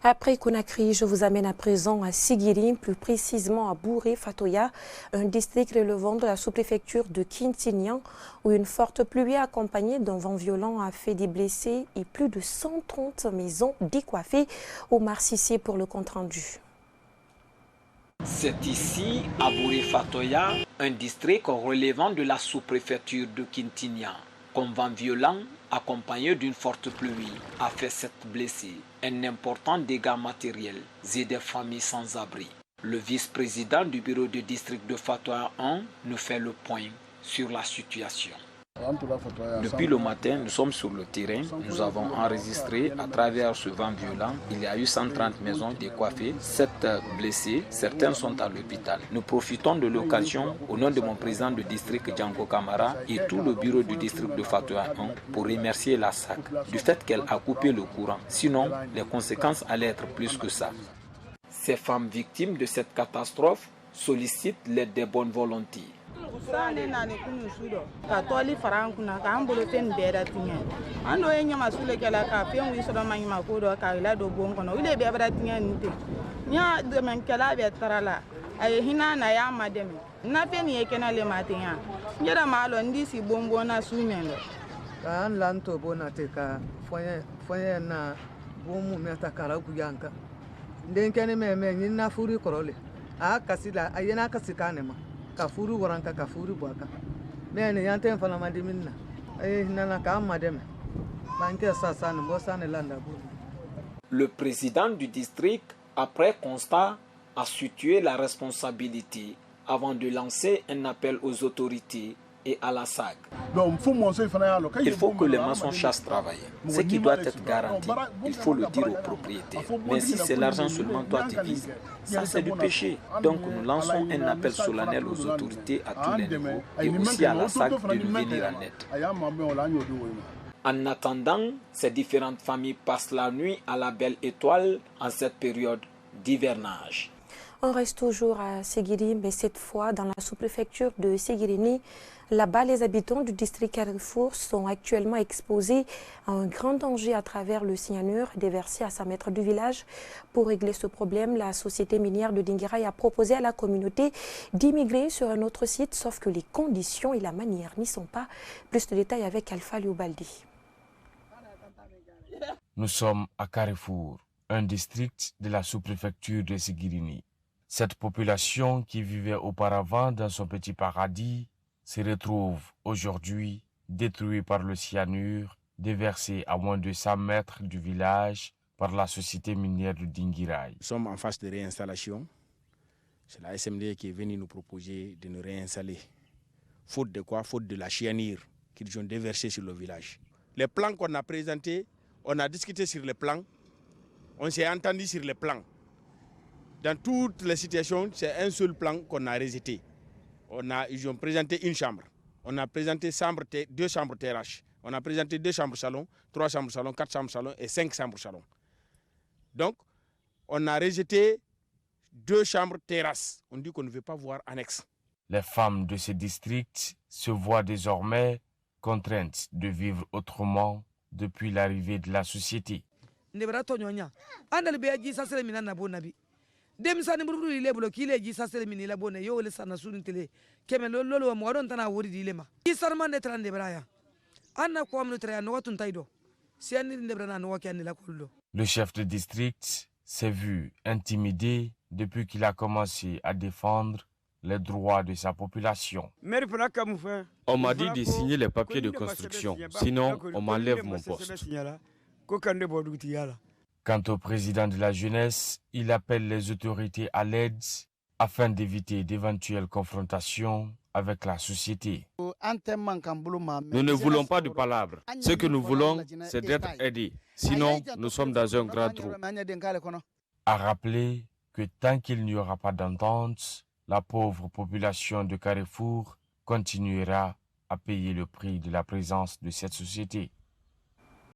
Après Conakry, je vous amène à présent à Sigiri, plus précisément à Bouré-Fatoya, un district relevant de la sous-préfecture de Kintignan, où une forte pluie accompagnée d'un vent violent a fait des blessés et plus de 130 maisons décoiffées. Omar Sissé pour le compte-rendu. C'est ici, à Bouré-Fatoya, un district relevant de la sous-préfecture de Kintignan, qu'un vent violent accompagné d'une forte pluie a fait 7 blessés, un important dégât matériel et des familles sans abri. Le vice-président du bureau de district de Fatoya 1 nous fait le point sur la situation. Depuis le matin, nous sommes sur le terrain. Nous avons enregistré à travers ce vent violent, il y a eu 130 maisons décoiffées, 7 blessés, certains sont à l'hôpital. Nous profitons de l'occasion, au nom de mon président de district Django Kamara et tout le bureau du district de Fatoya 1, pour remercier la SAC du fait qu'elle a coupé le courant. Sinon, les conséquences allaient être plus que ça. Ces femmes victimes de cette catastrophe sollicitent l'aide des bonnes volontés. Le président du district, après constat, a situé la responsabilité avant de lancer un appel aux autorités et à la SAG. Il faut que les maçons chassent travailler. Ce qui doit être garanti, il faut le dire aux propriétaires. Mais si c'est l'argent seulement toi tu vises, ça c'est du péché. Donc nous lançons un appel solennel aux autorités à tous les niveaux et aussi à la SAG de nous venir en aide. En attendant, ces différentes familles passent la nuit à la belle étoile en cette période d'hivernage. On reste toujours à Sigiri, mais cette fois dans la sous-préfecture de Sigirini. Là-bas, les habitants du district Carrefour sont actuellement exposés à un grand danger à travers le cyanure déversé à 100 mètres du village. Pour régler ce problème, la société minière de Dinguiraye a proposé à la communauté d'immigrer sur un autre site, sauf que les conditions et la manière n'y sont pas. Plus de détails avec Alpha Lioubaldi. Nous sommes à Carrefour, un district de la sous-préfecture de Sigirini. Cette population qui vivait auparavant dans son petit paradis se retrouve aujourd'hui détruite par le cyanure déversé à moins de 100 mètres du village par la société minière de Dinguiraye. Nous sommes en phase de réinstallation. C'est la SMD qui est venue nous proposer de nous réinstaller. Faute de quoi? Faute de la cyanure qu'ils ont déversée sur le village. Les plans qu'on a présentés, on a discuté sur les plans, on s'est entendu sur les plans. Dans toutes les situations, c'est un seul plan qu'on a rejeté. Ils ont présenté une chambre. On a présenté 2 chambres terrasse. On a présenté 2 chambres salon, 3 chambres salon, 4 chambres salon et 5 chambres salon. Donc, on a rejeté 2 chambres terrasse. On dit qu'on ne veut pas voir annexe. Les femmes de ce district se voient désormais contraintes de vivre autrement depuis l'arrivée de la société. Le chef de district s'est vu intimidé depuis qu'il a commencé à défendre les droits de sa population. On m'a dit de signer les papiers de construction, sinon on m'enlève mon poste. Quant au président de la jeunesse, il appelle les autorités à l'aide afin d'éviter d'éventuelles confrontations avec la société. Nous ne voulons pas de palabres. Ce que nous voulons, c'est d'être aidés. Sinon, nous sommes dans un grand trou. A rappeler que tant qu'il n'y aura pas d'entente, la pauvre population de Carrefour continuera à payer le prix de la présence de cette société.